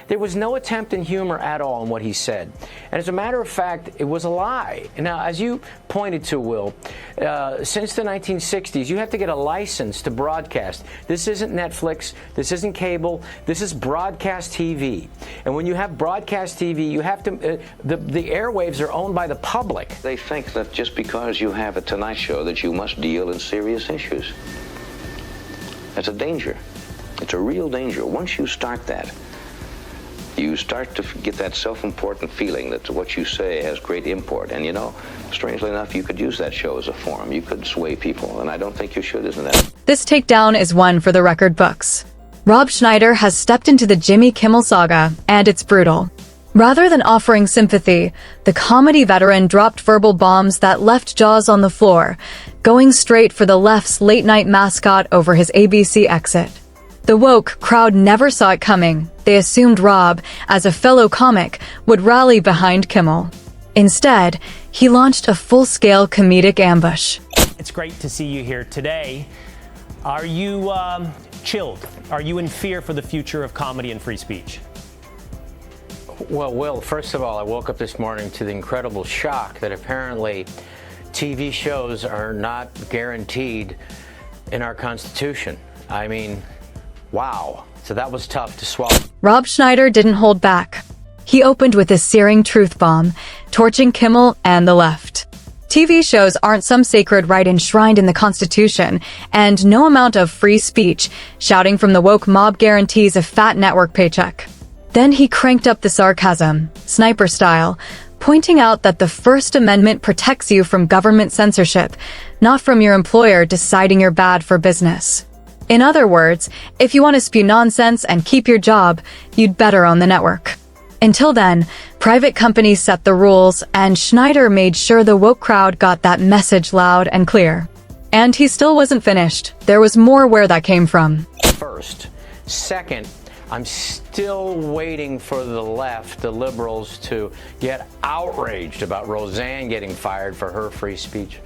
There was no attempt in humor at all in what he said. And as a matter of fact, it was a lie. Now, as you pointed to, Will, since the 1960s, you have to get a license to broadcast. This isn't Netflix. This isn't cable. This is broadcast TV. And when you have broadcast TV, you have to, the airwaves are owned by the public. They think that just because you have a Tonight Show that you must deal in serious issues. That's a danger. It's a real danger. Once you start that, you start to get that self-important feeling that what you say has great import. And you know, strangely enough, you could use that show as a forum. You could sway people, and I don't think you should, isn't that? This takedown is one for the record books. Rob Schneider has stepped into the Jimmy Kimmel saga, and it's brutal. Rather than offering sympathy, the comedy veteran dropped verbal bombs that left jaws on the floor, going straight for the left's late-night mascot over his ABC exit. The woke crowd never saw it coming. They assumed Rob, as a fellow comic, would rally behind Kimmel. Instead, he launched a full-scale comedic ambush. It's great to see you here today. Are you chilled? Are you in fear for the future of comedy and free speech? Well, Will, first of all, I woke up this morning to the incredible shock that apparently TV shows are not guaranteed in our Constitution. I mean, wow. So that was tough to swallow. Rob Schneider didn't hold back. He opened with a searing truth bomb, torching Kimmel and the left. TV shows aren't some sacred right enshrined in the Constitution, and no amount of free speech, shouting from the woke mob guarantees a fat network paycheck. Then he cranked up the sarcasm, sniper style, pointing out that the First Amendment protects you from government censorship, not from your employer deciding you're bad for business. In other words, if you want to spew nonsense and keep your job, you'd better own the network. Until then, private companies set the rules, and Schneider made sure the woke crowd got that message loud and clear. And he still wasn't finished. There was more where that came from. First. Second, I'm still waiting for the left, the liberals, to get outraged about Roseanne getting fired for her free speech.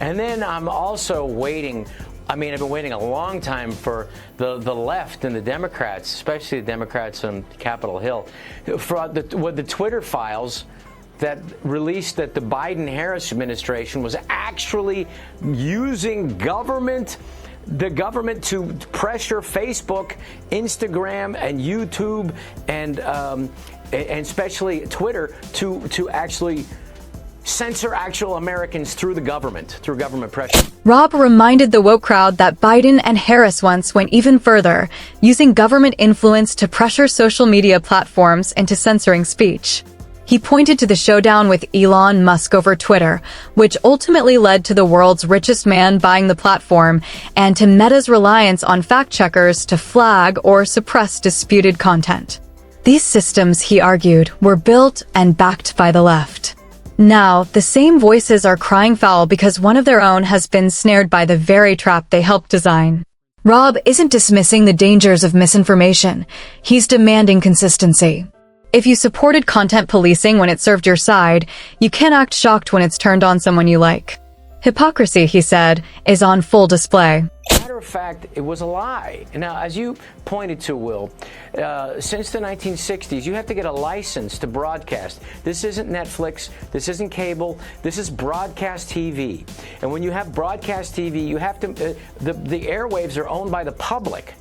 And then I'm also waiting, I've been waiting a long time for the left and the Democrats, especially the Democrats on Capitol Hill, for the Twitter files that released that the Biden-Harris administration was actually using the government to pressure Facebook, Instagram, and YouTube, and especially Twitter to actually censor actual Americans through government pressure. Rob reminded the woke crowd that Biden and Harris once went even further, using government influence to pressure social media platforms into censoring speech. He pointed to the showdown with Elon Musk over Twitter, which ultimately led to the world's richest man buying the platform, and to Meta's reliance on fact-checkers to flag or suppress disputed content. These systems, he argued, were built and backed by the left. Now, the same voices are crying foul because one of their own has been snared by the very trap they helped design. Rob isn't dismissing the dangers of misinformation. He's demanding consistency. If you supported content policing when it served your side, you can't act shocked when it's turned on someone you like. Hypocrisy, he said, is on full display. Matter of fact, it was a lie. Now, as you pointed to, Will, since the 1960s, you have to get a license to broadcast. This isn't Netflix. This isn't cable. This is broadcast TV. And when you have broadcast TV, you have to, the airwaves are owned by the public.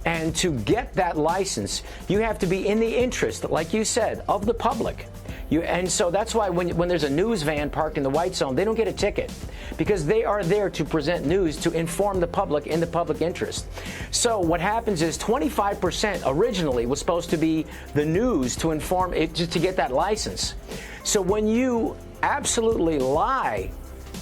And to get that license, you have to be in the interest, like you said, of the public. And so that's why when there's a news van parked in the white zone, they don't get a ticket, because they are there to present news to inform the public in the public interest. So what happens is 25% originally was supposed to be the news to inform it, to get that license. So when you absolutely lie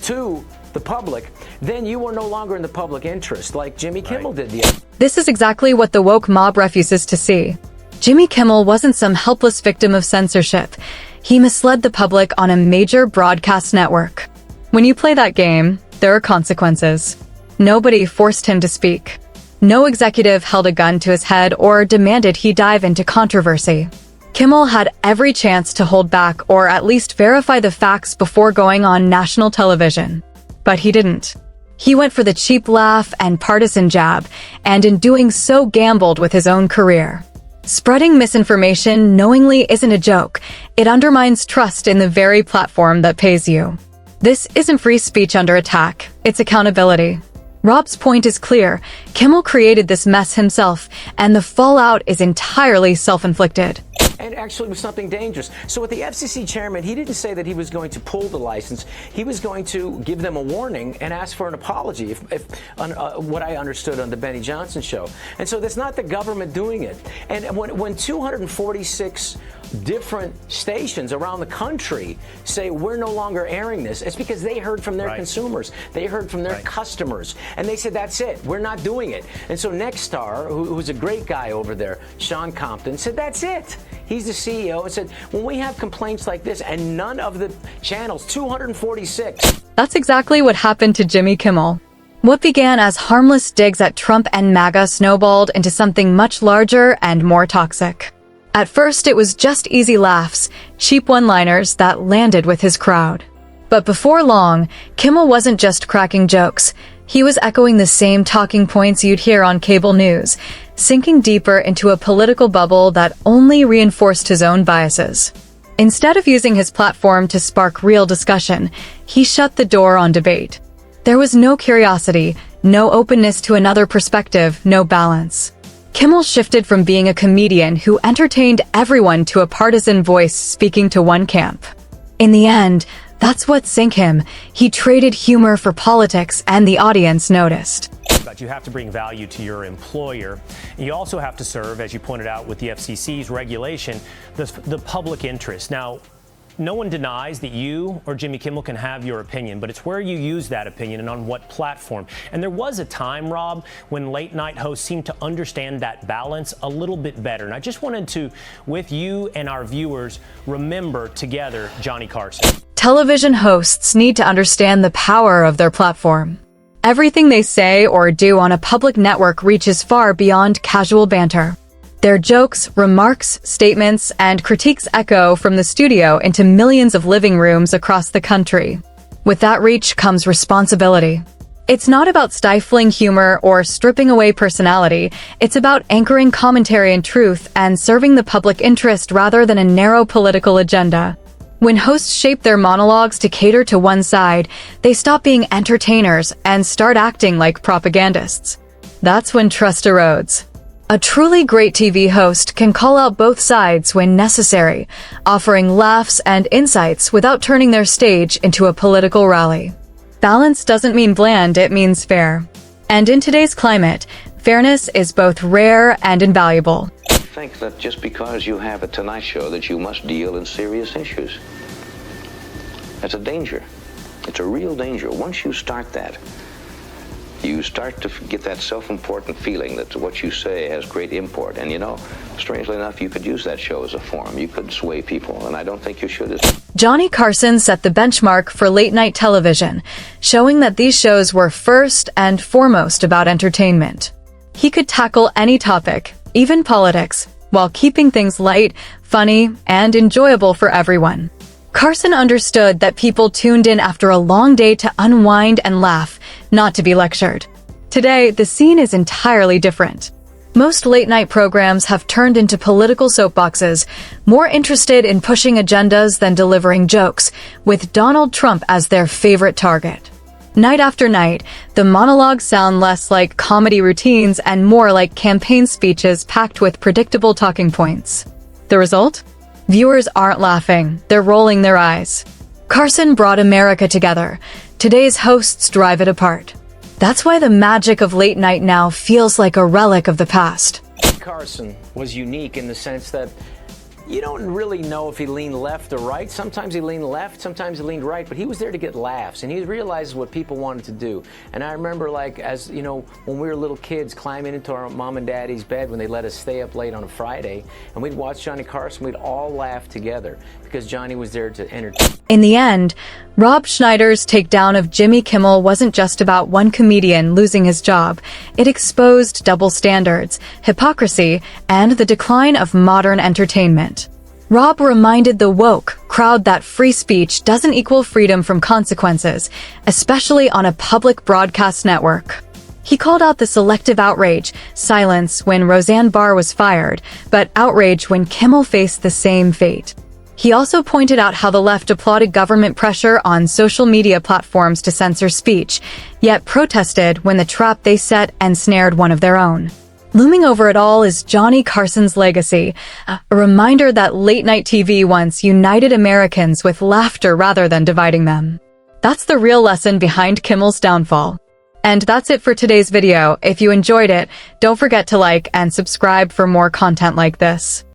to the public, then you are no longer in the public interest, like Jimmy Kimmel did the other. This is exactly what the woke mob refuses to see. Jimmy Kimmel wasn't some helpless victim of censorship. He misled the public on a major broadcast network. When you play that game, there are consequences. Nobody forced him to speak. No executive held a gun to his head or demanded he dive into controversy. Kimmel had every chance to hold back or at least verify the facts before going on national television. But he didn't. He went for the cheap laugh and partisan jab, and in doing so gambled with his own career. Spreading misinformation knowingly isn't a joke. It undermines trust in the very platform that pays you. This isn't free speech under attack, it's accountability. Rob's point is clear. Kimmel created this mess himself, and the fallout is entirely self-inflicted. And actually was something dangerous. So with the FCC chairman, he didn't say that he was going to pull the license. He was going to give them a warning and ask for an apology, what I understood on the Benny Johnson show. And so that's not the government doing it. And when 246 different stations around the country say we're no longer airing this, it's because they heard from their consumers. They heard from their customers. And they said, that's it. We're not doing it. And so Nexstar, who's a great guy over there, Sean Compton, said, that's it. He's the CEO and said, when we have complaints like this and none of the channels, 246. That's exactly what happened to Jimmy Kimmel. What began as harmless digs at Trump and MAGA snowballed into something much larger and more toxic. At first, it was just easy laughs, cheap one-liners that landed with his crowd. But before long, Kimmel wasn't just cracking jokes. He was echoing the same talking points you'd hear on cable news, sinking deeper into a political bubble that only reinforced his own biases. Instead of using his platform to spark real discussion, he shut the door on debate. There was no curiosity, no openness to another perspective, no balance. Kimmel shifted from being a comedian who entertained everyone to a partisan voice speaking to one camp. In the end, that's what sank him. He traded humor for politics, and the audience noticed. But you have to bring value to your employer. You also have to serve, as you pointed out with the FCC's regulation, the public interest. Now, no one denies that you or Jimmy Kimmel can have your opinion, but it's where you use that opinion and on what platform. And there was a time, Rob, when late night hosts seemed to understand that balance a little bit better. And I just wanted to, with you and our viewers, remember together Johnny Carson. Television hosts need to understand the power of their platform. Everything they say or do on a public network reaches far beyond casual banter. Their jokes, remarks, statements, and critiques echo from the studio into millions of living rooms across the country. With that reach comes responsibility. It's not about stifling humor or stripping away personality. It's about anchoring commentary and truth and serving the public interest rather than a narrow political agenda. When hosts shape their monologues to cater to one side, they stop being entertainers and start acting like propagandists. That's when trust erodes. A truly great TV host can call out both sides when necessary, offering laughs and insights without turning their stage into a political rally. Balance doesn't mean bland, it means fair. And in today's climate, fairness is both rare and invaluable. Think that just because you have a Tonight Show that you must deal in serious issues. That's a danger. It's a real danger. Once you start that, you start to get that self-important feeling that what you say has great import. And you know, strangely enough, you could use that show as a forum. You could sway people, and I don't think you should. Johnny Carson set the benchmark for late-night television, showing that these shows were first and foremost about entertainment. He could tackle any topic, even politics, while keeping things light, funny, and enjoyable for everyone. Carson understood that people tuned in after a long day to unwind and laugh, not to be lectured. Today, the scene is entirely different. Most late-night programs have turned into political soapboxes, more interested in pushing agendas than delivering jokes, with Donald Trump as their favorite target. Night after night, the monologues sound less like comedy routines and more like campaign speeches packed with predictable talking points. The result? Viewers aren't laughing, they're rolling their eyes. Carson brought America together. Today's hosts drive it apart. That's why the magic of late night now feels like a relic of the past. Carson was unique in the sense that you don't really know if he leaned left or right. Sometimes he leaned left, sometimes he leaned right, but he was there to get laughs, and he realized what people wanted to do. And I remember, like, as you know, when we were little kids climbing into our mom and daddy's bed when they let us stay up late on a Friday, and we'd watch Johnny Carson, we'd all laugh together because Johnny was there to entertain. In the end, Rob Schneider's takedown of Jimmy Kimmel wasn't just about one comedian losing his job. It exposed double standards, hypocrisy, and the decline of modern entertainment. Rob reminded the woke crowd that free speech doesn't equal freedom from consequences, especially on a public broadcast network. He called out the selective outrage, silence when Roseanne Barr was fired, but outrage when Kimmel faced the same fate. He also pointed out how the left applauded government pressure on social media platforms to censor speech, yet protested when the trap they set ensnared one of their own. Looming over it all is Johnny Carson's legacy, a reminder that late-night TV once united Americans with laughter rather than dividing them. That's the real lesson behind Kimmel's downfall. And that's it for today's video. If you enjoyed it, don't forget to like and subscribe for more content like this.